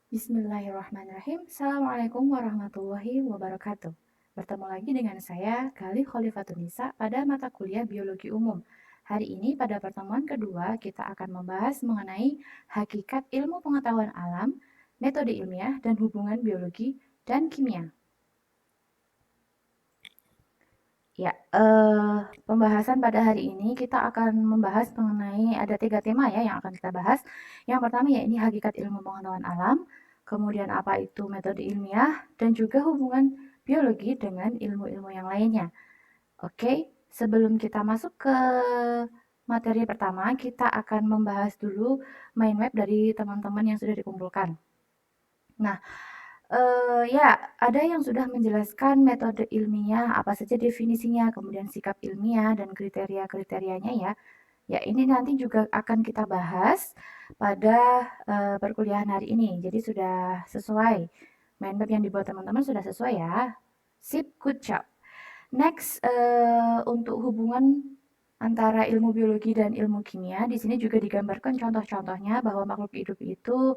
Bismillahirrahmanirrahim. Assalamualaikum warahmatullahi wabarakatuh. Bertemu lagi dengan saya, Galih Khalifatunisa, pada mata kuliah Biologi Umum. Hari ini pada pertemuan kedua, kita akan membahas mengenai hakikat ilmu pengetahuan alam, metode ilmiah, dan hubungan biologi dan kimia. Ya, pembahasan pada hari ini kita akan membahas mengenai ada 3 tema ya yang akan kita bahas. Yang pertama ya ini hakikat ilmu pengetahuan alam, kemudian apa itu metode ilmiah, dan juga hubungan biologi dengan ilmu-ilmu yang lainnya. Oke, sebelum kita masuk ke materi pertama, kita akan membahas dulu mind map dari teman-teman yang sudah dikumpulkan. Nah, ya, ada yang sudah menjelaskan metode ilmiah, apa saja definisinya, kemudian sikap ilmiah dan kriteria-kriterianya ya. Ya, ini nanti juga akan kita bahas pada perkuliahan hari ini. Jadi sudah sesuai. Mind map yang dibuat teman-teman sudah sesuai ya. Sip, good job. Next, untuk hubungan antara ilmu biologi dan ilmu kimia, di sini juga digambarkan contoh-contohnya bahwa makhluk hidup itu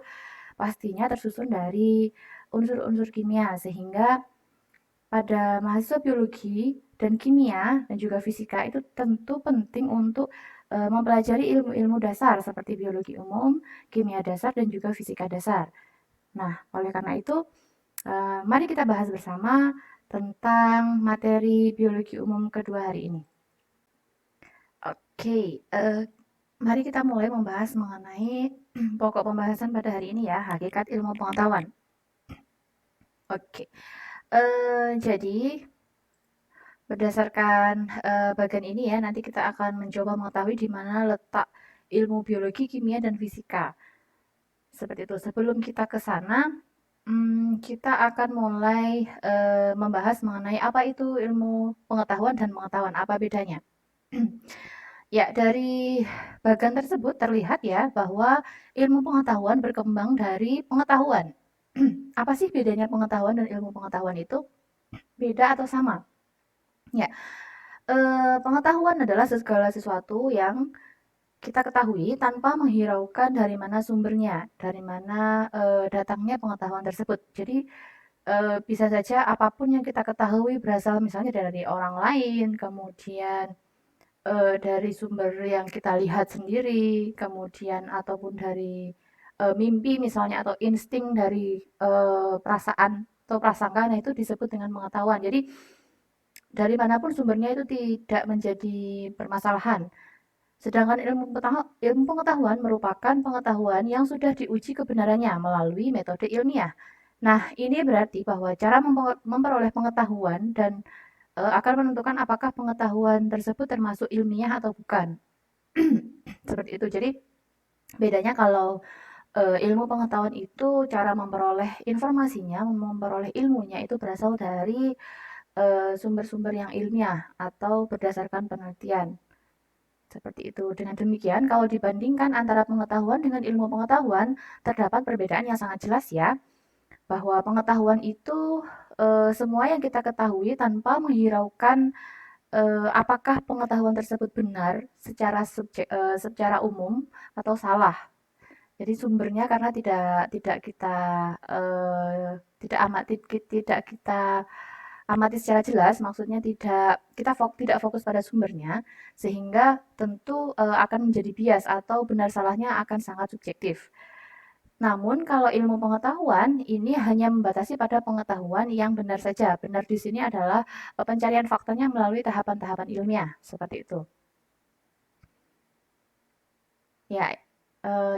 pastinya tersusun dari unsur-unsur kimia, sehingga pada mahasiswa biologi dan kimia dan juga fisika itu tentu penting untuk mempelajari ilmu-ilmu dasar seperti biologi umum, kimia dasar, dan juga fisika dasar. Nah, oleh karena itu, mari kita bahas bersama tentang materi biologi umum kedua hari ini. Oke, mari kita mulai membahas mengenai pokok pembahasan pada hari ini ya, hakikat ilmu pengetahuan. Oke, jadi berdasarkan bagian ini ya, nanti kita akan mencoba mengetahui di mana letak ilmu biologi, kimia, dan fisika. Seperti itu. Sebelum kita ke sana, kita akan mulai membahas mengenai apa itu ilmu pengetahuan dan pengetahuan, apa bedanya. Ya, dari bagian tersebut terlihat ya bahwa ilmu pengetahuan berkembang dari pengetahuan. Apa sih bedanya pengetahuan dan ilmu pengetahuan itu? Beda atau sama? Ya, pengetahuan adalah segala sesuatu yang kita ketahui tanpa menghiraukan dari mana sumbernya, dari mana datangnya pengetahuan tersebut. Jadi bisa saja apapun yang kita ketahui berasal misalnya dari orang lain, kemudian dari sumber yang kita lihat sendiri, kemudian ataupun dari mimpi misalnya atau insting dari perasaan atau prasangka, nah itu disebut dengan pengetahuan. Jadi dari manapun sumbernya itu tidak menjadi permasalahan. Sedangkan ilmu pengetahuan merupakan pengetahuan yang sudah diuji kebenarannya melalui metode ilmiah. Nah, ini berarti bahwa cara memperoleh pengetahuan dan akan menentukan apakah pengetahuan tersebut termasuk ilmiah atau bukan. Seperti itu. Jadi, bedanya kalau ilmu pengetahuan itu cara memperoleh informasinya, memperoleh ilmunya itu berasal dari sumber-sumber yang ilmiah atau berdasarkan penelitian. Seperti itu. Dengan demikian, kalau dibandingkan antara pengetahuan dengan ilmu pengetahuan, terdapat perbedaan yang sangat jelas ya, bahwa pengetahuan itu semua yang kita ketahui tanpa menghiraukan apakah pengetahuan tersebut benar secara umum atau salah. Jadi sumbernya karena tidak kita tidak kita amati secara jelas, maksudnya tidak fokus pada sumbernya, sehingga tentu akan menjadi bias atau benar salahnya akan sangat subjektif. Namun kalau ilmu pengetahuan ini hanya membatasi pada pengetahuan yang benar saja. Benar di sini adalah pencarian faktanya melalui tahapan-tahapan ilmiah, seperti itu. Ya,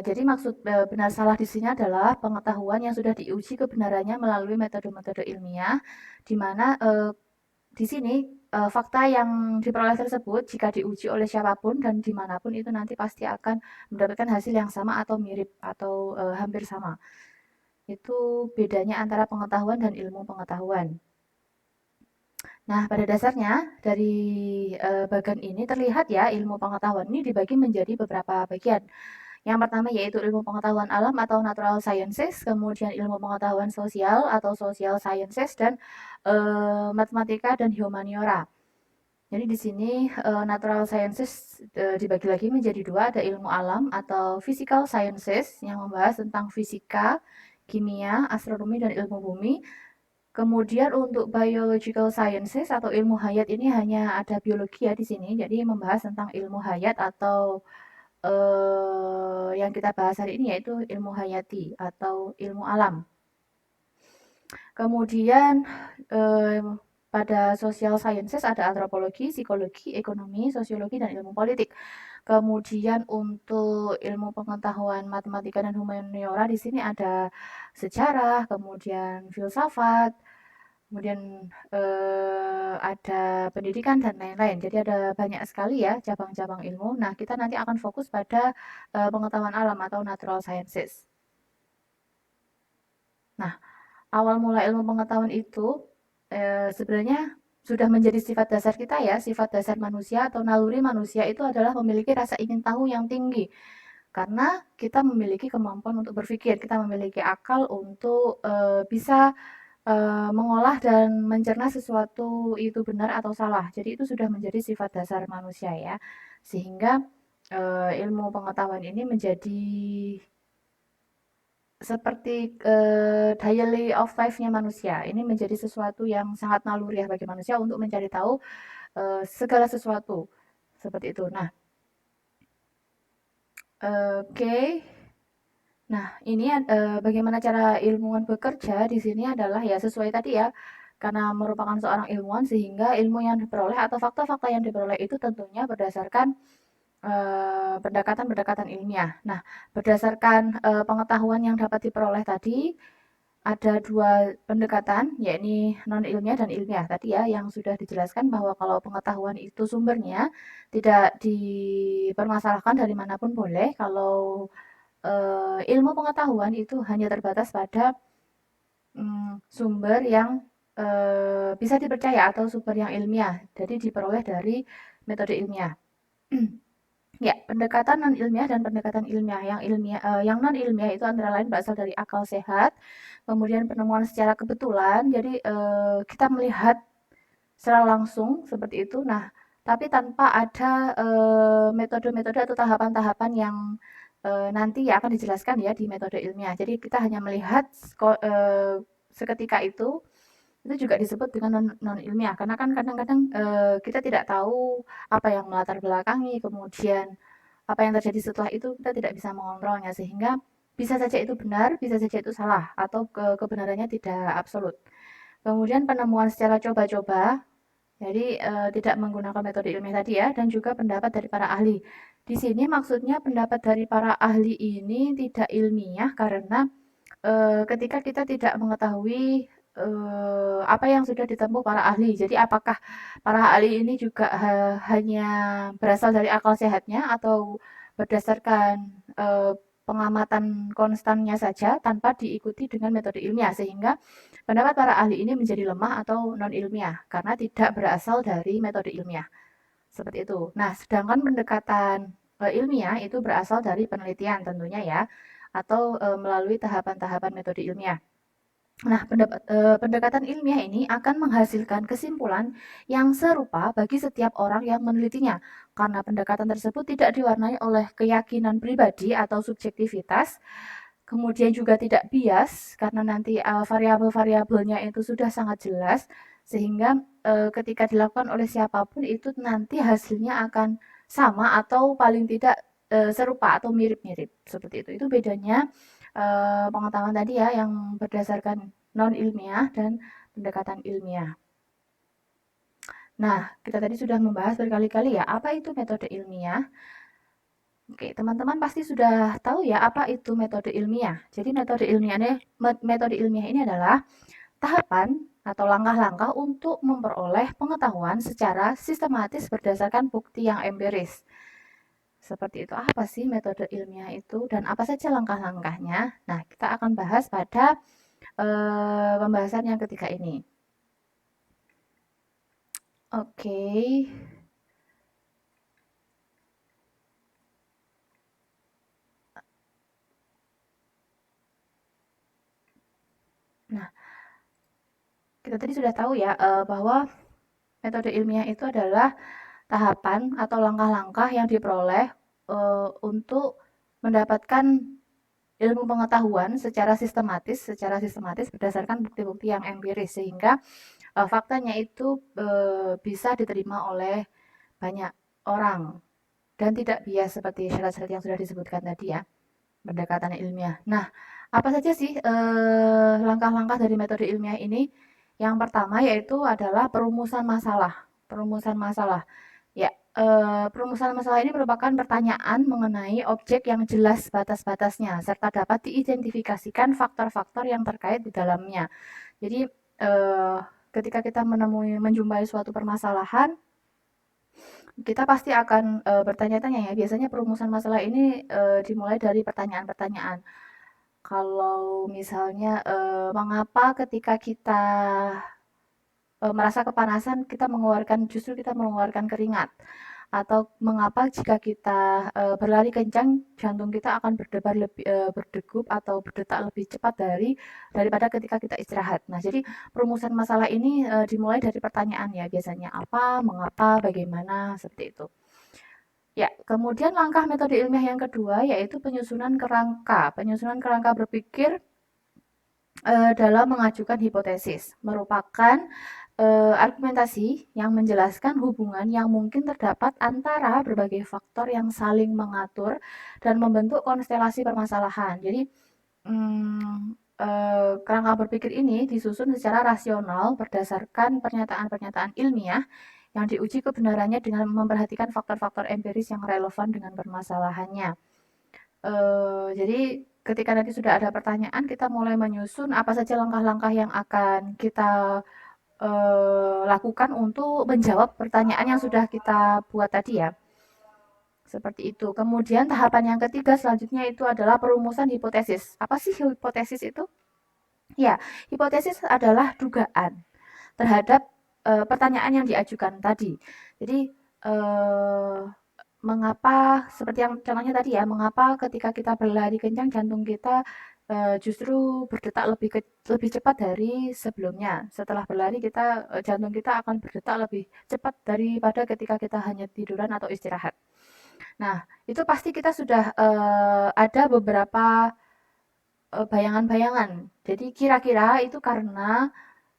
jadi maksud benar salah di sini adalah pengetahuan yang sudah diuji kebenarannya melalui metode-metode ilmiah, di mana di sini fakta yang diperoleh tersebut jika diuji oleh siapapun dan dimanapun itu nanti pasti akan mendapatkan hasil yang sama atau mirip atau hampir sama. Itu bedanya antara pengetahuan dan ilmu pengetahuan. Nah, pada dasarnya dari bagian ini terlihat ya ilmu pengetahuan ini dibagi menjadi beberapa bagian. Yang pertama yaitu ilmu pengetahuan alam atau natural sciences, kemudian ilmu pengetahuan sosial atau social sciences, dan matematika dan humaniora. Jadi di sini natural sciences dibagi lagi menjadi dua, ada ilmu alam atau physical sciences yang membahas tentang fisika, kimia, astronomi, dan ilmu bumi. Kemudian untuk biological sciences atau ilmu hayat ini hanya ada biologi ya di sini. Jadi membahas tentang ilmu hayat atau yang kita bahas hari ini yaitu ilmu hayati atau ilmu alam. Kemudian pada social sciences ada antropologi, psikologi, ekonomi, sosiologi, dan ilmu politik. Kemudian untuk ilmu pengetahuan matematika dan humaniora di sini ada sejarah, kemudian filsafat, kemudian ada pendidikan dan lain-lain. Jadi ada banyak sekali ya cabang-cabang ilmu. Nah, kita nanti akan fokus pada pengetahuan alam atau natural sciences. Nah, awal mula ilmu pengetahuan itu sebenarnya sudah menjadi sifat dasar kita ya, sifat dasar manusia atau naluri manusia itu adalah memiliki rasa ingin tahu yang tinggi. Karena kita memiliki kemampuan untuk berpikir, kita memiliki akal untuk bisa mengolah dan mencerna sesuatu itu benar atau salah. Jadi itu sudah menjadi sifat dasar manusia ya. Sehingga ilmu pengetahuan ini menjadi seperti daily of life-nya manusia. Ini menjadi sesuatu yang sangat naluriah bagi manusia untuk mencari tahu segala sesuatu seperti itu. Nah, oke. Nah, ini bagaimana cara ilmuwan bekerja di sini adalah ya sesuai tadi ya, karena merupakan seorang ilmuwan sehingga ilmu yang diperoleh atau fakta-fakta yang diperoleh itu tentunya berdasarkan pendekatan-pendekatan ilmiah. Nah, berdasarkan pengetahuan yang dapat diperoleh tadi, ada dua pendekatan, yakni non ilmiah dan ilmiah. Tadi ya, yang sudah dijelaskan bahwa kalau pengetahuan itu sumbernya tidak dipermasalahkan dari manapun boleh. Kalau ilmu pengetahuan itu hanya terbatas pada sumber yang bisa dipercaya atau sumber yang ilmiah. Jadi diperoleh dari metode ilmiah. Ya, pendekatan non ilmiah dan pendekatan ilmiah. Yang non ilmiah itu antara lain berasal dari akal sehat, kemudian penemuan secara kebetulan. Jadi kita melihat secara langsung seperti itu. Nah, tapi tanpa ada metode-metode atau tahapan-tahapan yang nanti ya akan dijelaskan ya di metode ilmiah. Jadi kita hanya melihat seketika itu juga disebut dengan non ilmiah karena kan kadang-kadang kita tidak tahu apa yang melatar belakangi, kemudian apa yang terjadi setelah itu kita tidak bisa mengontrolnya sehingga bisa saja itu benar, bisa saja itu salah atau kebenarannya tidak absolut. Kemudian penemuan secara coba-coba, jadi tidak menggunakan metode ilmiah tadi ya, dan juga pendapat dari para ahli. Di sini maksudnya pendapat dari para ahli ini tidak ilmiah karena ketika kita tidak mengetahui apa yang sudah ditempuh para ahli. Jadi apakah para ahli ini juga hanya berasal dari akal sehatnya atau berdasarkan pengamatan konstannya saja tanpa diikuti dengan metode ilmiah sehingga pendapat para ahli ini menjadi lemah atau non ilmiah karena tidak berasal dari metode ilmiah. Seperti itu. Nah, sedangkan pendekatan ilmiah itu berasal dari penelitian tentunya ya atau melalui tahapan-tahapan metode ilmiah. Nah, pendekatan ilmiah ini akan menghasilkan kesimpulan yang serupa bagi setiap orang yang menelitinya, karena pendekatan tersebut tidak diwarnai oleh keyakinan pribadi atau subjektivitas, kemudian juga tidak bias, karena nanti variabel-variabelnya itu sudah sangat jelas, sehingga ketika dilakukan oleh siapapun itu nanti hasilnya akan sama atau paling tidak serupa atau mirip-mirip, seperti itu. Itu bedanya pengetahuan tadi ya yang berdasarkan non ilmiah dan pendekatan ilmiah. Nah, kita tadi sudah membahas berkali-kali ya, apa itu metode ilmiah? Oke, teman-teman pasti sudah tahu ya apa itu metode ilmiah. Jadi metode ilmiah ini adalah tahapan atau langkah-langkah untuk memperoleh pengetahuan secara sistematis berdasarkan bukti yang empiris. Seperti itu. Apa sih metode ilmiah itu dan apa saja langkah-langkahnya? Nah, kita akan bahas pada pembahasan yang ketiga ini. Oke. Nah, kita tadi sudah tahu ya bahwa metode ilmiah itu adalah tahapan atau langkah-langkah yang diperoleh untuk mendapatkan ilmu pengetahuan secara sistematis berdasarkan bukti-bukti yang empiris sehingga faktanya itu bisa diterima oleh banyak orang dan tidak bias seperti syarat-syarat yang sudah disebutkan tadi ya, pendekatan ilmiah. Nah, apa saja sih langkah-langkah dari metode ilmiah ini? Yang pertama yaitu adalah perumusan masalah. Perumusan masalah. Ya, perumusan masalah ini merupakan pertanyaan mengenai objek yang jelas batas-batasnya serta dapat diidentifikasikan faktor-faktor yang terkait di dalamnya. Jadi, ketika kita menjumpai suatu permasalahan, kita pasti akan bertanya-tanya ya. Biasanya perumusan masalah ini dimulai dari pertanyaan-pertanyaan. Kalau misalnya mengapa ketika kita merasa kepanasan justru kita mengeluarkan keringat, atau mengapa jika kita berlari kencang jantung kita akan berdegup atau berdetak lebih cepat daripada ketika kita istirahat. Nah, jadi perumusan masalah ini dimulai dari pertanyaan ya, biasanya apa, mengapa, bagaimana, seperti itu. Ya, kemudian langkah metode ilmiah yang kedua yaitu penyusunan kerangka. Penyusunan kerangka berpikir dalam mengajukan hipotesis merupakan argumentasi yang menjelaskan hubungan yang mungkin terdapat antara berbagai faktor yang saling mengatur dan membentuk konstelasi permasalahan. Jadi, kerangka berpikir ini disusun secara rasional berdasarkan pernyataan-pernyataan ilmiah yang diuji kebenarannya dengan memperhatikan faktor-faktor empiris yang relevan dengan permasalahannya. Jadi ketika nanti sudah ada pertanyaan, kita mulai menyusun apa saja langkah-langkah yang akan kita lakukan untuk menjawab pertanyaan yang sudah kita buat tadi ya. Seperti itu. Kemudian tahapan yang ketiga selanjutnya itu adalah perumusan hipotesis. Apa sih hipotesis itu? Ya, hipotesis adalah dugaan terhadap pertanyaan yang diajukan tadi. Jadi mengapa seperti yang contohnya tadi ya, mengapa ketika kita berlari kencang jantung kita justru berdetak lebih cepat dari sebelumnya. Setelah berlari jantung kita akan berdetak lebih cepat daripada ketika kita hanya tiduran atau istirahat. Nah, itu pasti kita sudah ada beberapa bayangan-bayangan. Jadi kira-kira itu karena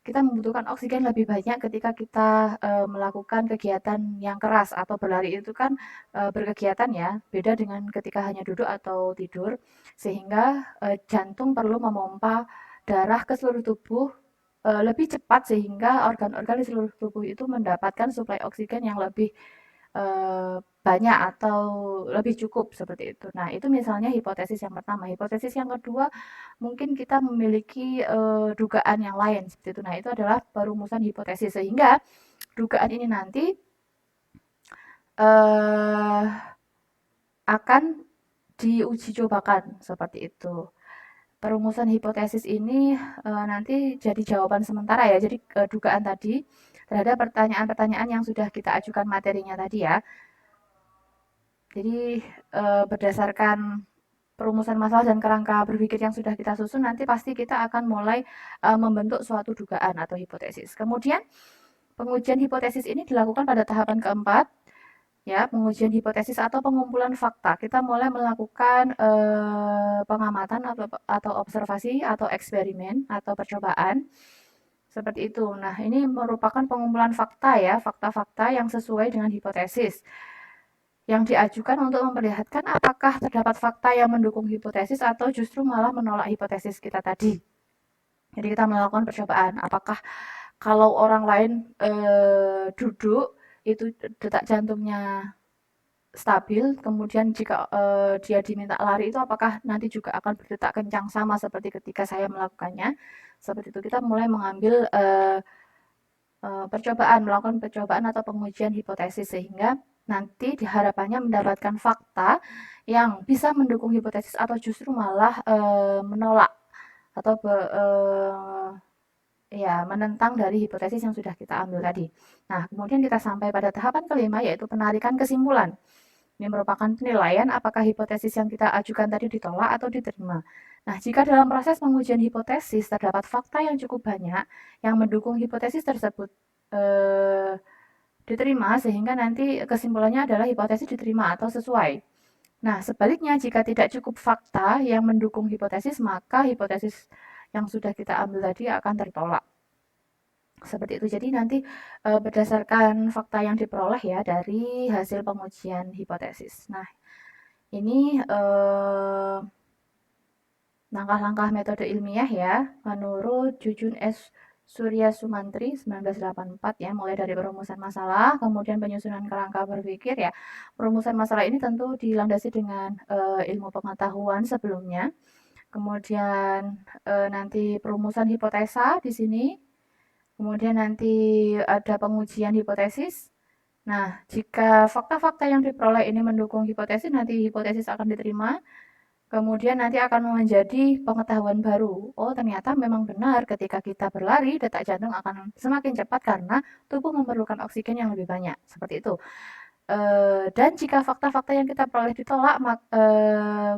kita membutuhkan oksigen lebih banyak ketika kita melakukan kegiatan yang keras atau berlari itu kan berkegiatan ya, beda dengan ketika hanya duduk atau tidur, sehingga jantung perlu memompa darah ke seluruh tubuh lebih cepat sehingga organ-organ di seluruh tubuh itu mendapatkan suplai oksigen yang lebih banyak atau lebih cukup seperti itu. Nah, itu misalnya hipotesis yang pertama. Hipotesis yang kedua, mungkin kita memiliki dugaan yang lain seperti itu. Nah, itu adalah perumusan hipotesis sehingga dugaan ini nanti akan diuji cobakan seperti itu. Perumusan hipotesis ini nanti jadi jawaban sementara ya. Jadi dugaan tadi terhadap pertanyaan-pertanyaan yang sudah kita ajukan materinya tadi ya. Jadi berdasarkan perumusan masalah dan kerangka berpikir yang sudah kita susun, nanti pasti kita akan mulai membentuk suatu dugaan atau hipotesis. Kemudian pengujian hipotesis ini dilakukan pada tahapan keempat, ya, pengujian hipotesis atau pengumpulan fakta. Kita mulai melakukan pengamatan atau observasi atau eksperimen atau percobaan seperti itu. Nah, ini merupakan pengumpulan fakta ya, fakta-fakta yang sesuai dengan hipotesis yang diajukan untuk memperlihatkan apakah terdapat fakta yang mendukung hipotesis atau justru malah menolak hipotesis kita tadi. Jadi kita melakukan percobaan, apakah kalau orang lain duduk itu detak jantungnya stabil, kemudian jika dia diminta lari itu apakah nanti juga akan berdetak kencang sama seperti ketika saya melakukannya. Seperti itu kita mulai mengambil melakukan percobaan atau pengujian hipotesis sehingga nanti diharapannya mendapatkan fakta yang bisa mendukung hipotesis atau justru malah menolak atau ya menentang dari hipotesis yang sudah kita ambil tadi. Nah, kemudian kita sampai pada tahapan kelima yaitu penarikan kesimpulan. Ini merupakan penilaian apakah hipotesis yang kita ajukan tadi ditolak atau diterima. Nah, jika dalam proses pengujian hipotesis terdapat fakta yang cukup banyak yang mendukung hipotesis tersebut diterima sehingga nanti kesimpulannya adalah hipotesis diterima atau sesuai. Nah, sebaliknya jika tidak cukup fakta yang mendukung hipotesis, maka hipotesis yang sudah kita ambil tadi akan tertolak. Seperti itu. Jadi nanti berdasarkan fakta yang diperoleh ya dari hasil pengujian hipotesis. Nah, ini langkah-langkah metode ilmiah ya, menurut Jujun S. Surya Sumantri 1984 ya, mulai dari perumusan masalah, kemudian penyusunan kerangka berpikir ya. Perumusan masalah ini tentu dilandasi dengan ilmu pengetahuan sebelumnya. Kemudian nanti perumusan hipotesa di sini. Kemudian nanti ada pengujian hipotesis. Nah, jika fakta-fakta yang diperoleh ini mendukung hipotesis, nanti hipotesis akan diterima. Kemudian nanti akan menjadi pengetahuan baru. Oh, ternyata memang benar ketika kita berlari, detak jantung akan semakin cepat karena tubuh memerlukan oksigen yang lebih banyak. Seperti itu. Dan jika fakta-fakta yang kita peroleh ditolak,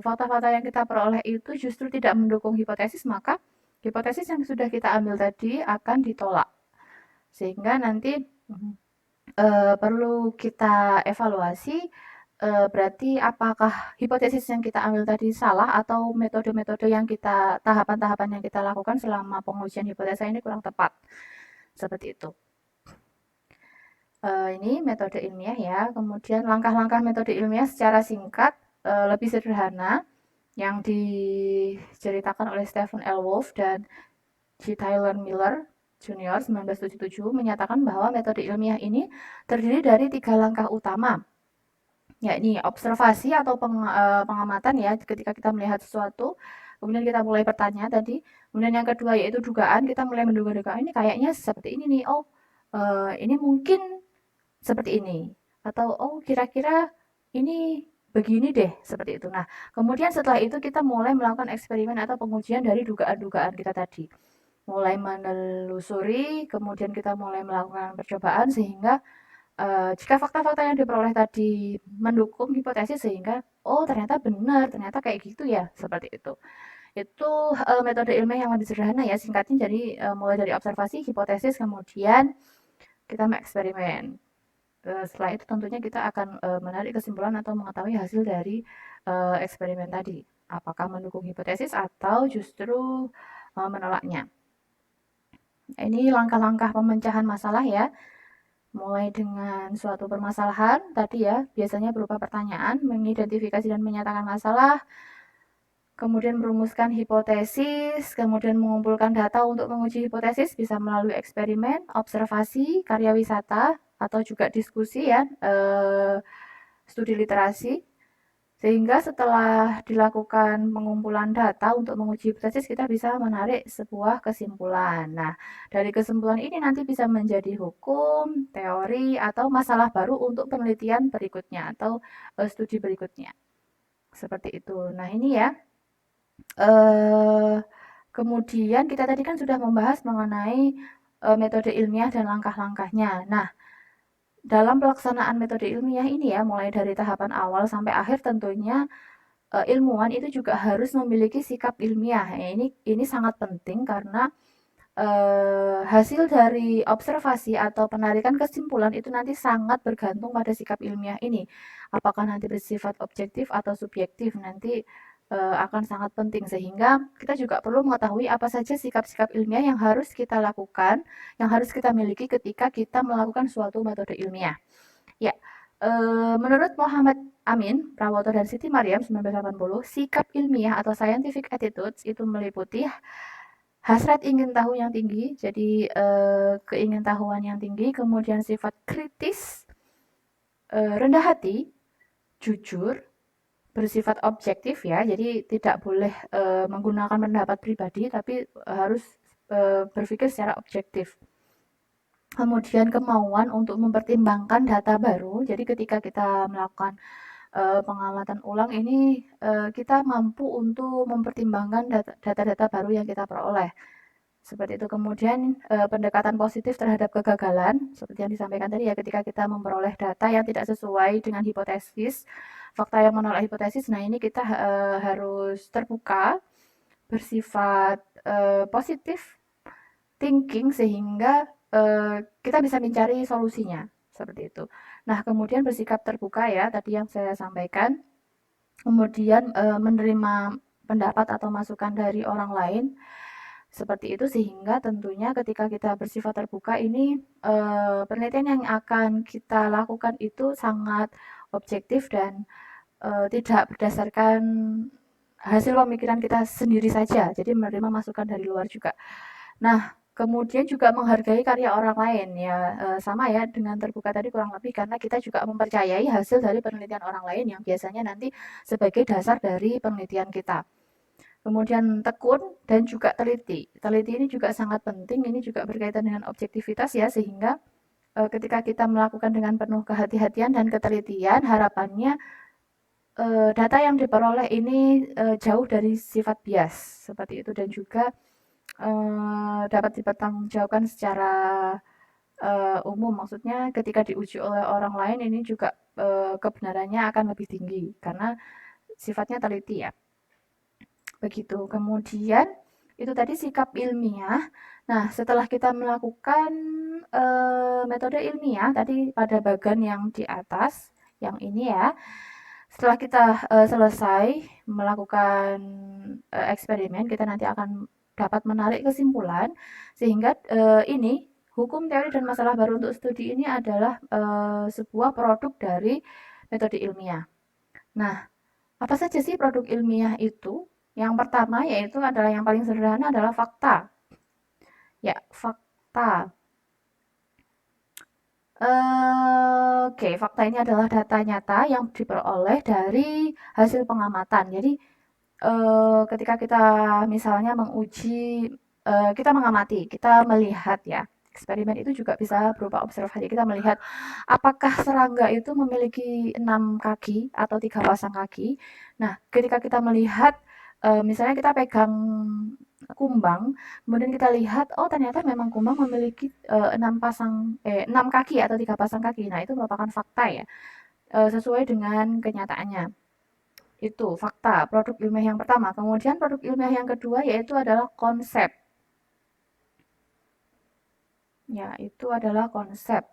fakta-fakta yang kita peroleh itu justru tidak mendukung hipotesis, maka hipotesis yang sudah kita ambil tadi akan ditolak. Sehingga nanti perlu kita evaluasi, berarti apakah hipotesis yang kita ambil tadi salah atau metode-metode yang kita tahapan-tahapan yang kita lakukan selama pengujian hipotesa ini kurang tepat. Seperti itu. Ini metode ilmiah ya. Kemudian langkah-langkah metode ilmiah secara singkat, lebih sederhana yang diceritakan oleh Stephen L. Wolf dan G. Tyler Miller Junior 1977 menyatakan bahwa metode ilmiah ini terdiri dari 3 langkah utama, yakni observasi atau pengamatan ya ketika kita melihat sesuatu, kemudian kita mulai bertanya tadi, kemudian yang kedua yaitu dugaan, kita mulai menduga-duga ini kayaknya seperti ini nih, oh ini mungkin seperti ini, atau oh kira-kira ini begini deh, seperti itu. Nah, kemudian setelah itu kita mulai melakukan eksperimen atau pengujian dari dugaan-dugaan kita tadi. Mulai menelusuri, kemudian kita mulai melakukan percobaan sehingga jika fakta-fakta yang diperoleh tadi mendukung hipotesis sehingga oh ternyata benar, ternyata kayak gitu ya, seperti itu. Itu metode ilmiah yang lebih sederhana ya, singkatnya jadi mulai dari observasi, hipotesis, kemudian kita mengeksperimen. Setelah itu tentunya kita akan menarik kesimpulan atau mengetahui hasil dari eksperimen tadi. Apakah mendukung hipotesis atau justru menolaknya. Ini langkah-langkah pemecahan masalah ya. Mulai dengan suatu permasalahan tadi ya, biasanya berupa pertanyaan, mengidentifikasi dan menyatakan masalah, kemudian merumuskan hipotesis, kemudian mengumpulkan data untuk menguji hipotesis bisa melalui eksperimen, observasi, karya wisata, atau juga diskusi ya, studi literasi. Sehingga setelah dilakukan pengumpulan data untuk menguji hipotesis, kita bisa menarik sebuah kesimpulan. Nah, dari kesimpulan ini nanti bisa menjadi hukum, teori, atau masalah baru untuk penelitian berikutnya atau studi berikutnya. Seperti itu. Nah, ini ya. Kemudian kita tadi kan sudah membahas mengenai metode ilmiah dan langkah-langkahnya. Nah, dalam pelaksanaan metode ilmiah ini ya, mulai dari tahapan awal sampai akhir tentunya ilmuwan itu juga harus memiliki sikap ilmiah. Ya, ini sangat penting karena hasil dari observasi atau penarikan kesimpulan itu nanti sangat bergantung pada sikap ilmiah ini. Apakah nanti bersifat objektif atau subjektif nanti akan sangat penting sehingga kita juga perlu mengetahui apa saja sikap-sikap ilmiah yang harus kita lakukan, yang harus kita miliki ketika kita melakukan suatu metode ilmiah. Ya, menurut Muhammad Amin, Prawoto dan Siti Mariam 1980, sikap ilmiah atau scientific attitudes itu meliputi hasrat ingin tahu yang tinggi, jadi keingintahuan yang tinggi, kemudian sifat kritis, rendah hati, jujur, bersifat objektif ya, jadi tidak boleh menggunakan pendapat pribadi, tapi harus berpikir secara objektif. Kemudian kemauan untuk mempertimbangkan data baru, jadi ketika kita melakukan pengamatan ulang ini kita mampu untuk mempertimbangkan data-data baru yang kita peroleh. Seperti itu. Kemudian pendekatan positif terhadap kegagalan, seperti yang disampaikan tadi ya, ketika kita memperoleh data yang tidak sesuai dengan hipotesis, fakta yang menolak hipotesis, nah ini kita harus terbuka, bersifat positif thinking sehingga kita bisa mencari solusinya seperti itu. Nah, kemudian bersikap terbuka ya, tadi yang saya sampaikan. kemudian menerima pendapat atau masukan dari orang lain, seperti itu. Sehingga tentunya ketika kita bersifat terbuka ini, penelitian yang akan kita lakukan itu sangat objektif dan tidak berdasarkan hasil pemikiran kita sendiri saja, jadi menerima masukan dari luar juga. Nah, kemudian juga menghargai karya orang lain ya, sama ya dengan terbuka tadi kurang lebih, karena kita juga mempercayai hasil dari penelitian orang lain yang biasanya nanti sebagai dasar dari penelitian kita. Kemudian tekun dan juga teliti. Teliti ini juga sangat penting, ini juga berkaitan dengan objektivitas ya, sehingga ketika kita melakukan dengan penuh kehati-hatian dan ketelitian, harapannya data yang diperoleh ini jauh dari sifat bias seperti itu, dan juga dapat dipertanggungjawabkan secara umum. Maksudnya ketika diuji oleh orang lain ini juga kebenarannya akan lebih tinggi karena sifatnya teliti ya. Begitu. Kemudian itu tadi sikap ilmiah. Nah, setelah kita melakukan metode ilmiah tadi pada bagian yang di atas, yang ini ya, setelah kita selesai melakukan eksperimen, kita nanti akan dapat menarik kesimpulan sehingga ini hukum, teori, dan masalah baru untuk studi ini adalah sebuah produk dari metode ilmiah. Nah, apa saja sih produk ilmiah itu? Yang pertama yaitu adalah yang paling sederhana adalah fakta. Ya, fakta. Oke, fakta ini adalah data nyata yang diperoleh dari hasil pengamatan. Jadi, ketika kita misalnya menguji, kita mengamati, kita melihat ya, eksperimen itu juga bisa berupa observasi. Kita melihat apakah serangga itu memiliki 6 kaki atau 3 pasang kaki. Nah, ketika kita melihat, misalnya kita pegang kumbang, kemudian kita lihat, oh ternyata memang kumbang memiliki 6 kaki atau 3 pasang kaki. Nah, itu merupakan fakta ya, sesuai dengan kenyataannya. Itu fakta, produk ilmiah yang pertama. Kemudian produk ilmiah yang kedua yaitu adalah konsep. Ya, itu adalah konsep.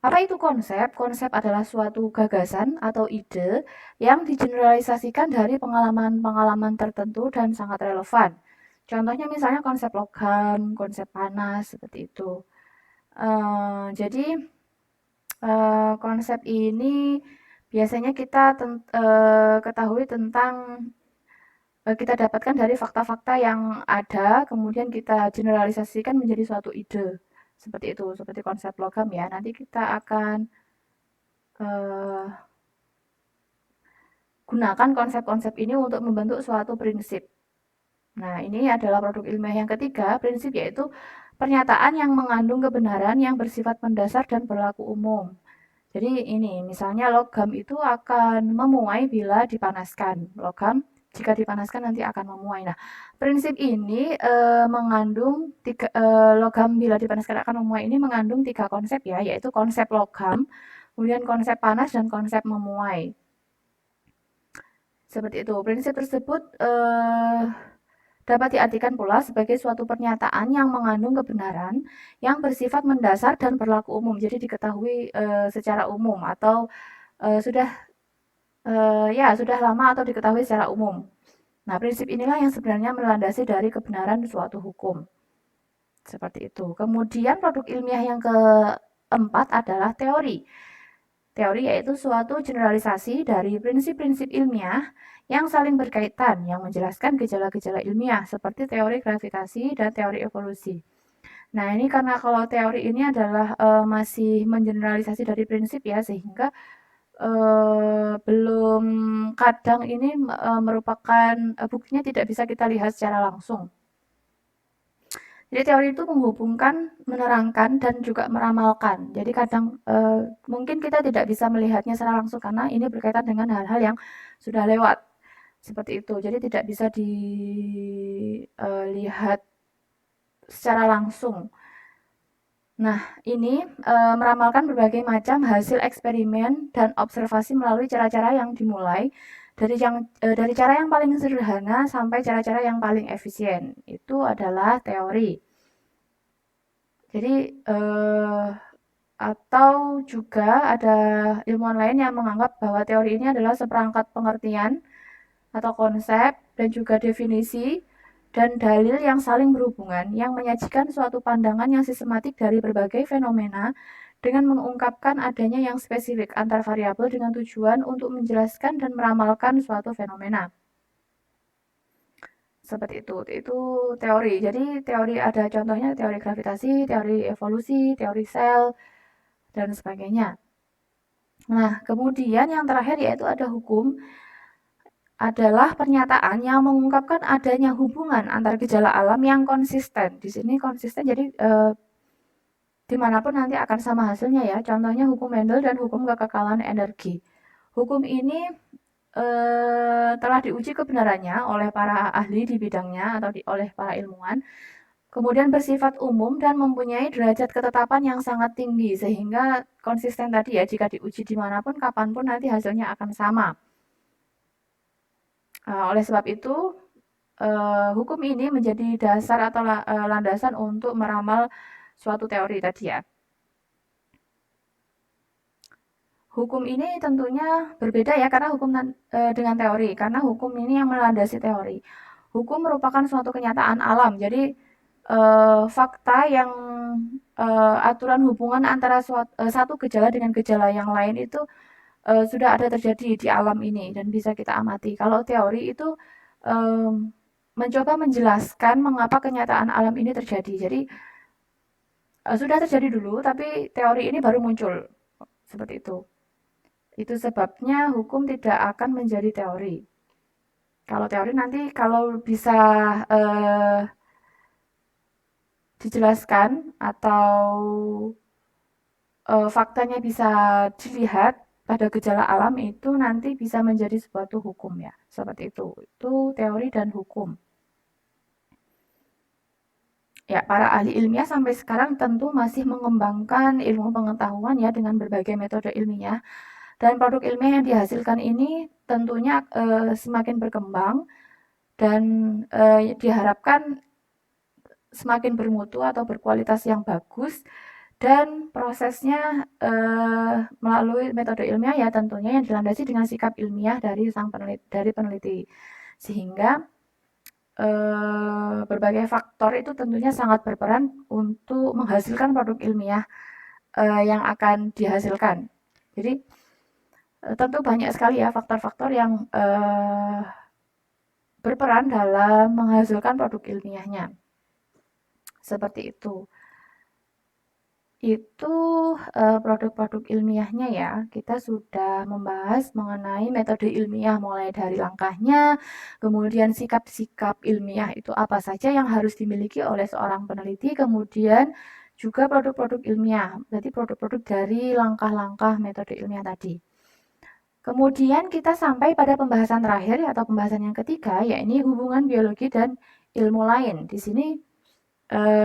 Apa itu konsep? Konsep adalah suatu gagasan atau ide yang digeneralisasikan dari pengalaman-pengalaman tertentu dan sangat relevan. Contohnya misalnya konsep logam, konsep panas, seperti itu. Jadi konsep ini biasanya kita ketahui tentang kita dapatkan dari fakta-fakta yang ada, kemudian kita generalisasikan menjadi suatu ide. Seperti itu, seperti konsep logam ya. Nanti kita akan uh, gunakan konsep-konsep ini untuk membentuk suatu prinsip. Nah, ini adalah produk ilmiah yang ketiga, prinsip yaitu pernyataan yang mengandung kebenaran yang bersifat mendasar dan berlaku umum. Jadi ini, misalnya logam itu akan memuai bila dipanaskan. Logam jika dipanaskan nanti akan memuai. Nah, prinsip ini mengandung logam bila dipanaskan akan memuai ini mengandung 3 konsep ya, yaitu konsep logam, kemudian konsep panas dan konsep memuai. Seperti itu. Prinsip tersebut dapat diartikan pula sebagai suatu pernyataan yang mengandung kebenaran yang bersifat mendasar dan berlaku umum. Jadi diketahui secara umum atau sudah sudah lama atau diketahui secara umum. Nah, prinsip inilah yang sebenarnya melandasi dari kebenaran suatu hukum. Seperti itu. Kemudian produk ilmiah yang keempat adalah teori. Teori yaitu suatu generalisasi dari prinsip-prinsip ilmiah yang saling berkaitan, yang menjelaskan gejala-gejala ilmiah seperti teori gravitasi dan teori evolusi. Nah, ini karena kalau teori ini adalah masih mengeneralisasi dari prinsip ya, sehingga belum, kadang ini merupakan buktinya tidak bisa kita lihat secara langsung. Jadi teori itu menghubungkan, menerangkan, dan juga meramalkan. Jadi kadang mungkin kita tidak bisa melihatnya secara langsung karena ini berkaitan dengan hal-hal yang sudah lewat. Seperti itu. Jadi tidak bisa dilihat secara langsung. Nah, ini meramalkan berbagai macam hasil eksperimen dan observasi melalui cara-cara yang dimulai dari cara yang paling sederhana sampai cara-cara yang paling efisien. Itu adalah teori. Jadi Atau juga ada ilmuwan lain yang menganggap bahwa teori ini adalah seperangkat pengertian atau konsep dan juga definisi dan dalil yang saling berhubungan yang menyajikan suatu pandangan yang sistematik dari berbagai fenomena dengan mengungkapkan adanya yang spesifik antar variabel dengan tujuan untuk menjelaskan dan meramalkan suatu fenomena. Seperti itu. Itu teori. Jadi teori ada contohnya teori gravitasi, teori evolusi, teori sel, dan sebagainya. Nah, kemudian yang terakhir yaitu ada hukum adalah pernyataan yang mengungkapkan adanya hubungan antar gejala alam yang konsisten. Di sini konsisten jadi dimanapun nanti akan sama hasilnya ya. Contohnya hukum Mendel dan hukum kekekalan energi. Hukum ini telah diuji kebenarannya oleh para ahli di bidangnya atau oleh para ilmuwan, kemudian bersifat umum dan mempunyai derajat ketetapan yang sangat tinggi sehingga konsisten tadi ya, jika diuji dimanapun kapanpun nanti hasilnya akan sama. Oleh sebab itu hukum ini menjadi dasar atau landasan untuk meramal suatu teori tadi ya. Hukum ini tentunya berbeda ya karena hukum dengan teori, karena hukum ini yang melandasi teori. Hukum merupakan suatu kenyataan alam, jadi fakta yang aturan hubungan antara satu gejala dengan gejala yang lain itu sudah ada terjadi di alam ini dan bisa kita amati. Kalau teori itu mencoba menjelaskan mengapa kenyataan alam ini terjadi. Jadi sudah terjadi dulu, tapi teori ini baru muncul seperti itu. Itu sebabnya hukum tidak akan menjadi teori. Kalau teori nanti kalau bisa dijelaskan atau faktanya bisa dilihat pada gejala alam itu nanti bisa menjadi suatu hukum ya. Seperti itu. Itu teori dan hukum. Ya, para ahli ilmiah sampai sekarang tentu masih mengembangkan ilmu pengetahuan ya dengan berbagai metode ilmiah. Dan produk ilmiah yang dihasilkan ini tentunya semakin berkembang dan diharapkan semakin bermutu atau berkualitas yang bagus dan prosesnya melalui metode ilmiah ya tentunya yang dilandasi dengan sikap ilmiah dari peneliti sehingga berbagai faktor itu tentunya sangat berperan untuk menghasilkan produk ilmiah yang akan dihasilkan. Jadi tentu banyak sekali ya faktor-faktor yang berperan dalam menghasilkan produk ilmiahnya. Seperti itu. Itu produk-produk ilmiahnya ya. Kita sudah membahas mengenai metode ilmiah mulai dari langkahnya, kemudian sikap-sikap ilmiah itu apa saja yang harus dimiliki oleh seorang peneliti, kemudian juga produk-produk ilmiah. Berarti produk-produk dari langkah-langkah metode ilmiah tadi. Kemudian kita sampai pada pembahasan terakhir atau pembahasan yang ketiga, yaitu hubungan biologi dan ilmu lain. Di sini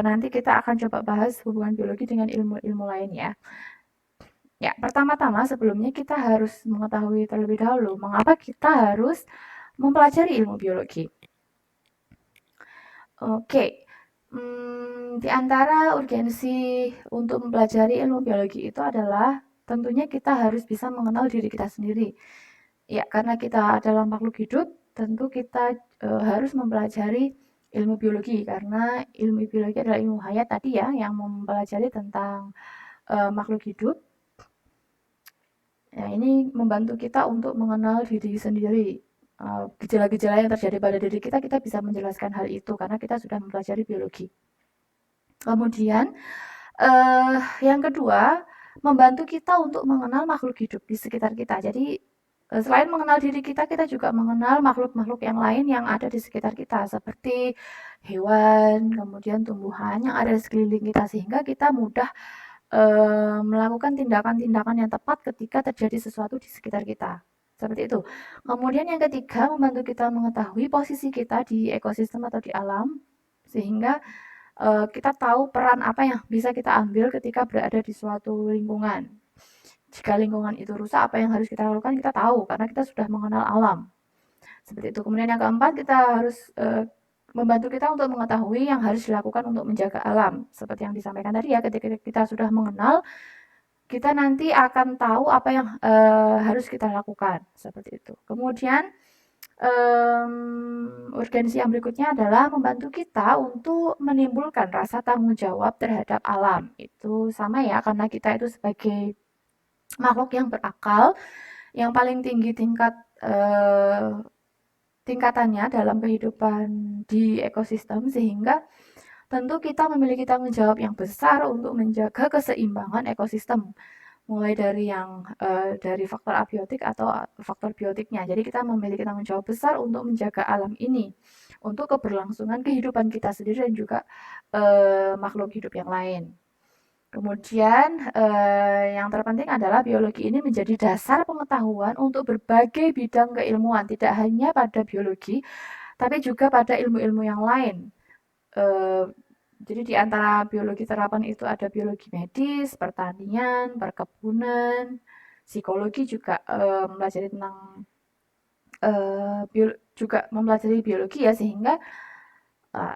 nanti kita akan coba bahas hubungan biologi dengan ilmu-ilmu lain ya. Ya, pertama-tama sebelumnya kita harus mengetahui terlebih dahulu mengapa kita harus mempelajari ilmu biologi. Oke, di antara urgensi untuk mempelajari ilmu biologi itu adalah tentunya kita harus bisa mengenal diri kita sendiri. Ya, karena kita adalah makhluk hidup, tentu kita harus mempelajari ilmu biologi karena ilmu biologi adalah ilmu hayat tadi ya yang mempelajari tentang makhluk hidup. Ya, ini membantu kita untuk mengenal diri sendiri. Gejala-gejala yang terjadi pada diri kita, kita bisa menjelaskan hal itu karena kita sudah mempelajari biologi. Kemudian yang kedua, membantu kita untuk mengenal makhluk hidup di sekitar kita. Jadi selain mengenal diri kita, kita juga mengenal makhluk-makhluk yang lain yang ada di sekitar kita, seperti hewan, kemudian tumbuhan yang ada di sekeliling kita, sehingga kita mudah melakukan tindakan-tindakan yang tepat ketika terjadi sesuatu di sekitar kita. Seperti itu. Kemudian yang ketiga, membantu kita mengetahui posisi kita di ekosistem atau di alam, sehingga kita tahu peran apa yang bisa kita ambil ketika berada di suatu lingkungan. Jika lingkungan itu rusak, apa yang harus kita lakukan kita tahu karena kita sudah mengenal alam. Seperti itu. Kemudian yang keempat, kita harus membantu kita untuk mengetahui yang harus dilakukan untuk menjaga alam. Seperti yang disampaikan tadi ya, ketika kita sudah mengenal kita nanti akan tahu apa yang harus kita lakukan seperti itu. Kemudian urgensi yang berikutnya adalah membantu kita untuk menimbulkan rasa tanggung jawab terhadap alam. Itu sama ya, karena kita itu sebagai makhluk yang berakal, yang paling tinggi tingkatannya dalam kehidupan di ekosistem, sehingga tentu kita memiliki tanggung jawab yang besar untuk menjaga keseimbangan ekosistem, mulai dari dari faktor abiotik atau faktor biotiknya. Jadi kita memiliki tanggung jawab besar untuk menjaga alam ini, untuk keberlangsungan kehidupan kita sendiri dan juga makhluk hidup yang lain. Kemudian yang terpenting adalah biologi ini menjadi dasar pengetahuan untuk berbagai bidang keilmuan, tidak hanya pada biologi, tapi juga pada ilmu-ilmu yang lain. Eh, jadi di antara biologi terapan itu ada biologi medis, pertanian, perkebunan, psikologi juga mempelajari tentang juga mempelajari biologi ya, sehingga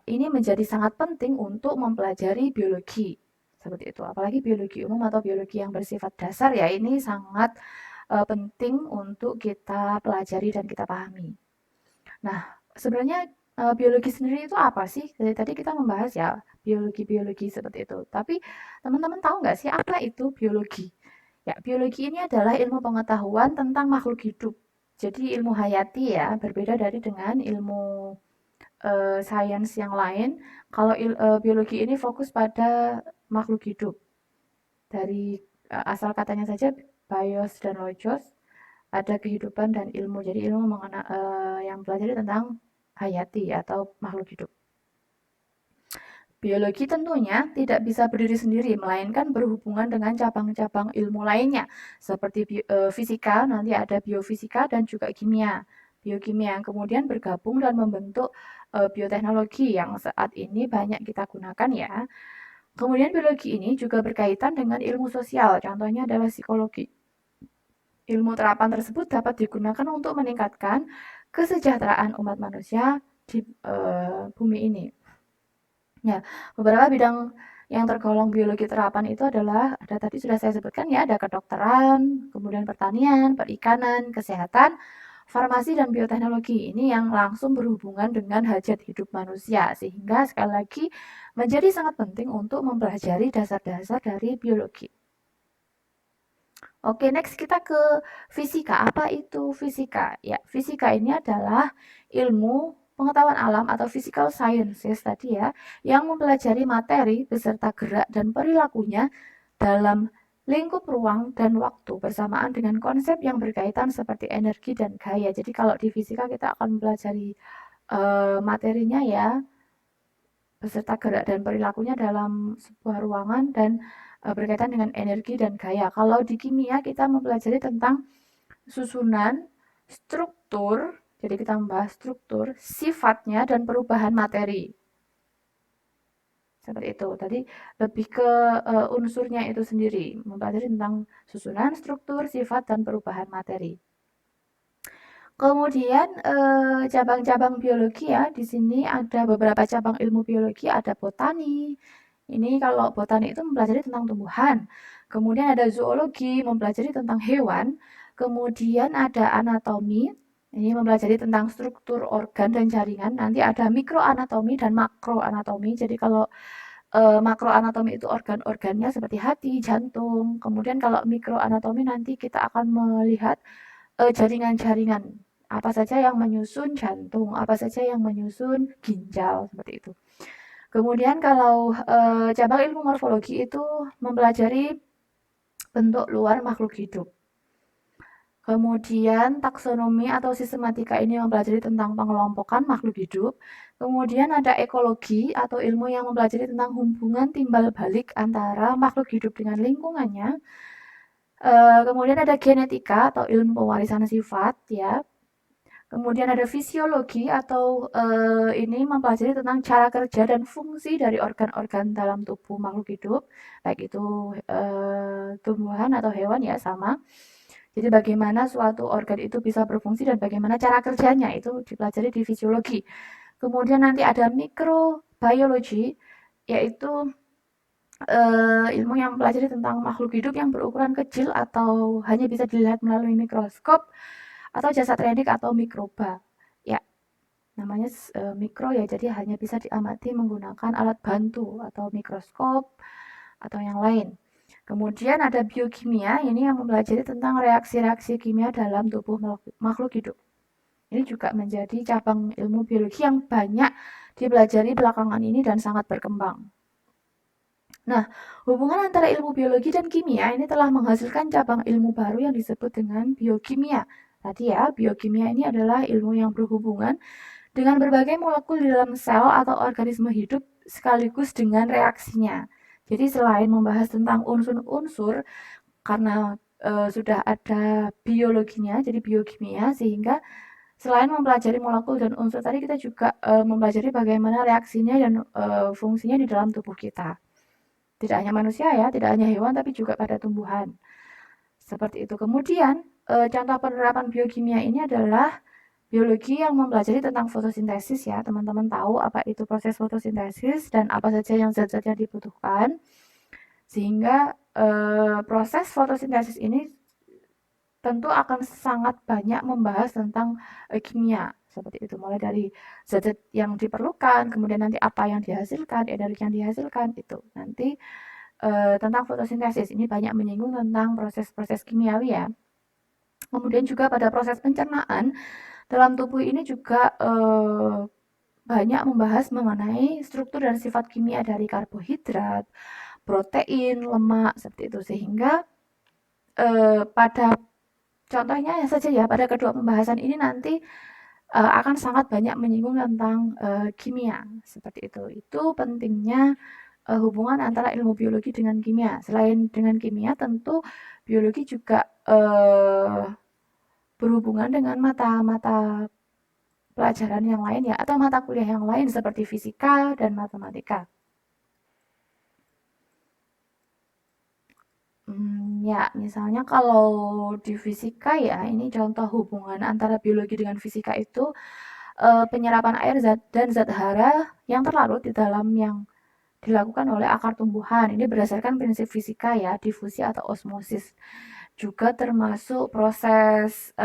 ini menjadi sangat penting untuk mempelajari biologi seperti itu. Apalagi biologi umum atau biologi yang bersifat dasar ya, ini sangat penting untuk kita pelajari dan kita pahami. Nah, sebenarnya biologi sendiri itu apa sih? Dari tadi kita membahas ya biologi-biologi seperti itu. Tapi teman-teman tahu nggak sih apa itu biologi? Ya, biologi ini adalah ilmu pengetahuan tentang makhluk hidup. Jadi ilmu hayati ya, berbeda dari dengan ilmu sains yang lain. Kalau biologi ini fokus pada makhluk hidup. Dari asal katanya saja bios dan logos, ada kehidupan dan ilmu. Jadi ilmu yang pelajari tentang hayati atau makhluk hidup. Biologi tentunya tidak bisa berdiri sendiri, melainkan berhubungan dengan cabang-cabang ilmu lainnya, seperti fisika, nanti ada biofisika dan juga kimia. Biokimia yang kemudian bergabung dan membentuk bioteknologi yang saat ini banyak kita gunakan ya. Kemudian biologi ini juga berkaitan dengan ilmu sosial, contohnya adalah psikologi. Ilmu terapan tersebut dapat digunakan untuk meningkatkan kesejahteraan umat manusia di bumi ini. Ya, beberapa bidang yang tergolong biologi terapan itu adalah, ada tadi sudah saya sebutkan ya, ada kedokteran, kemudian pertanian, perikanan, kesehatan, farmasi, dan bioteknologi. Ini yang langsung berhubungan dengan hajat hidup manusia, sehingga sekali lagi menjadi sangat penting untuk mempelajari dasar-dasar dari biologi. Oke, next kita ke fisika. Apa itu fisika? Ya, fisika ini adalah ilmu pengetahuan alam atau physical sciences tadi ya, yang mempelajari materi beserta gerak dan perilakunya dalam lingkup ruang dan waktu bersamaan dengan konsep yang berkaitan seperti energi dan gaya. Jadi kalau di fisika kita akan mempelajari materinya ya, beserta gerak dan perilakunya dalam sebuah ruangan dan berkaitan dengan energi dan gaya. Kalau di kimia kita mempelajari tentang susunan, struktur, jadi kita membahas struktur, sifatnya, dan perubahan materi. Seperti itu. Tadi lebih ke unsurnya itu sendiri, mempelajari tentang susunan, struktur, sifat, dan perubahan materi. Kemudian cabang-cabang biologi ya, di sini ada beberapa cabang ilmu biologi, ada botani. Ini kalau botani itu mempelajari tentang tumbuhan. Kemudian ada zoologi, mempelajari tentang hewan. Kemudian ada anatomi, ini mempelajari tentang struktur organ dan jaringan. Nanti ada mikroanatomi dan makroanatomi. Jadi kalau makroanatomi itu organ-organnya seperti hati, jantung. Kemudian kalau mikroanatomi nanti kita akan melihat jaringan-jaringan apa saja yang menyusun jantung, apa saja yang menyusun ginjal, seperti itu. Kemudian kalau cabang ilmu morfologi itu mempelajari bentuk luar makhluk hidup. Kemudian taksonomi atau sistematika ini mempelajari tentang pengelompokan makhluk hidup. Kemudian ada ekologi atau ilmu yang mempelajari tentang hubungan timbal balik antara makhluk hidup dengan lingkungannya. Kemudian ada genetika atau ilmu pewarisan sifat ya. Kemudian ada fisiologi atau ini mempelajari tentang cara kerja dan fungsi dari organ-organ dalam tubuh makhluk hidup, baik itu tumbuhan atau hewan ya sama. Jadi bagaimana suatu organ itu bisa berfungsi dan bagaimana cara kerjanya itu dipelajari di fisiologi. Kemudian nanti ada mikrobiologi, yaitu ilmu yang mempelajari tentang makhluk hidup yang berukuran kecil atau hanya bisa dilihat melalui mikroskop atau jasad rendik atau mikroba. Ya, namanya mikro ya, jadi hanya bisa diamati menggunakan alat bantu atau mikroskop atau yang lain. Kemudian ada biokimia, ini yang mempelajari tentang reaksi-reaksi kimia dalam tubuh makhluk hidup. Ini juga menjadi cabang ilmu biologi yang banyak dipelajari belakangan ini dan sangat berkembang. Nah, hubungan antara ilmu biologi dan kimia ini telah menghasilkan cabang ilmu baru yang disebut dengan biokimia. Tadi ya, biokimia ini adalah ilmu yang berhubungan dengan berbagai molekul di dalam sel atau organisme hidup sekaligus dengan reaksinya. Jadi selain membahas tentang unsur-unsur, karena sudah ada biologinya, jadi biokimia, sehingga selain mempelajari molekul dan unsur tadi, kita juga mempelajari bagaimana reaksinya dan fungsinya di dalam tubuh kita. Tidak hanya manusia ya, tidak hanya hewan, tapi juga pada tumbuhan. Seperti itu. Kemudian, contoh penerapan biokimia ini adalah biologi yang mempelajari tentang fotosintesis ya. Teman-teman tahu apa itu proses fotosintesis dan apa saja yang zat-zat yang dibutuhkan. Sehingga proses fotosintesis ini tentu akan sangat banyak membahas tentang kimia seperti itu, mulai dari zat-zat yang diperlukan, kemudian nanti apa yang dihasilkan, energi yang dihasilkan itu nanti tentang fotosintesis ini banyak menyinggung tentang proses-proses kimiawi ya. Kemudian juga pada proses pencernaan dalam tubuh ini juga banyak membahas mengenai struktur dan sifat kimia dari karbohidrat, protein, lemak seperti itu, sehingga pada contohnya saja ya, pada kedua pembahasan ini nanti akan sangat banyak menyinggung tentang kimia seperti itu. Itu pentingnya hubungan antara ilmu biologi dengan kimia. Selain dengan kimia, tentu biologi juga berhubungan dengan mata-mata pelajaran yang lain ya, atau mata kuliah yang lain seperti fisika dan matematika. Ya, misalnya kalau di fisika ya, ini contoh hubungan antara biologi dengan fisika itu penyerapan air dan zat hara yang terlarut di dalam yang dilakukan oleh akar tumbuhan. Ini berdasarkan prinsip fisika ya, difusi atau osmosis. Juga termasuk proses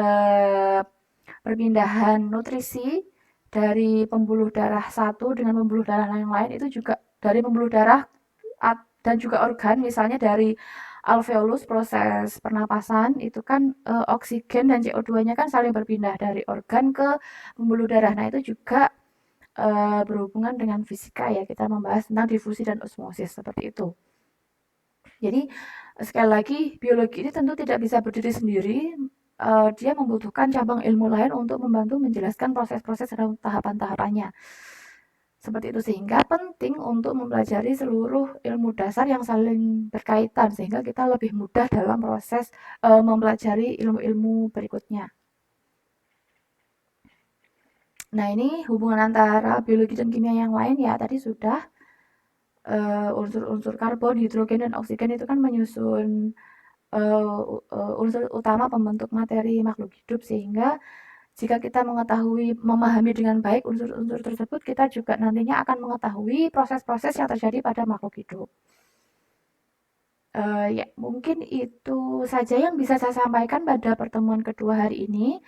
perpindahan nutrisi dari pembuluh darah satu dengan pembuluh darah yang lain, itu juga dari pembuluh darah dan juga organ, misalnya dari alveolus proses pernapasan itu kan oksigen dan CO2-nya kan saling berpindah dari organ ke pembuluh darah. Nah, itu juga berhubungan dengan fisika ya, kita membahas tentang difusi dan osmosis seperti itu. Jadi sekali lagi biologi ini tentu tidak bisa berdiri sendiri, dia membutuhkan cabang ilmu lain untuk membantu menjelaskan proses-proses dan tahapan-tahapannya. Seperti itu, sehingga penting untuk mempelajari seluruh ilmu dasar yang saling berkaitan sehingga kita lebih mudah dalam proses mempelajari ilmu-ilmu berikutnya. Nah, ini hubungan antara biologi dan kimia yang lain ya, tadi sudah unsur-unsur karbon, hidrogen, dan oksigen itu kan menyusun unsur utama pembentuk materi makhluk hidup, sehingga jika kita mengetahui, memahami dengan baik unsur-unsur tersebut, kita juga nantinya akan mengetahui proses-proses yang terjadi pada makhluk hidup. Ya, mungkin itu saja yang bisa saya sampaikan pada pertemuan kedua hari ini.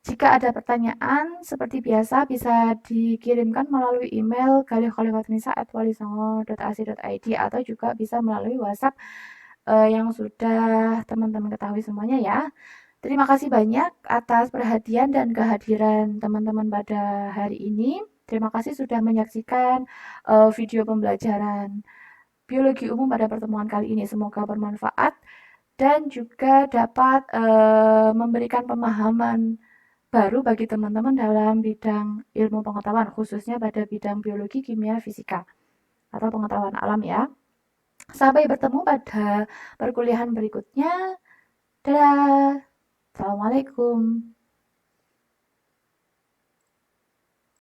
Jika ada pertanyaan, seperti biasa bisa dikirimkan melalui email galihkhalifatnisa@walisongo.ac.id atau juga bisa melalui WhatsApp yang sudah teman-teman ketahui semuanya ya. Terima kasih banyak atas perhatian dan kehadiran teman-teman pada hari ini. Terima kasih sudah menyaksikan video pembelajaran biologi umum pada pertemuan kali ini. Semoga bermanfaat dan juga dapat memberikan pemahaman baru bagi teman-teman dalam bidang ilmu pengetahuan, khususnya pada bidang biologi, kimia, fisika, atau pengetahuan alam ya. Sampai bertemu pada perkuliahan berikutnya. Dadah. Assalamualaikum.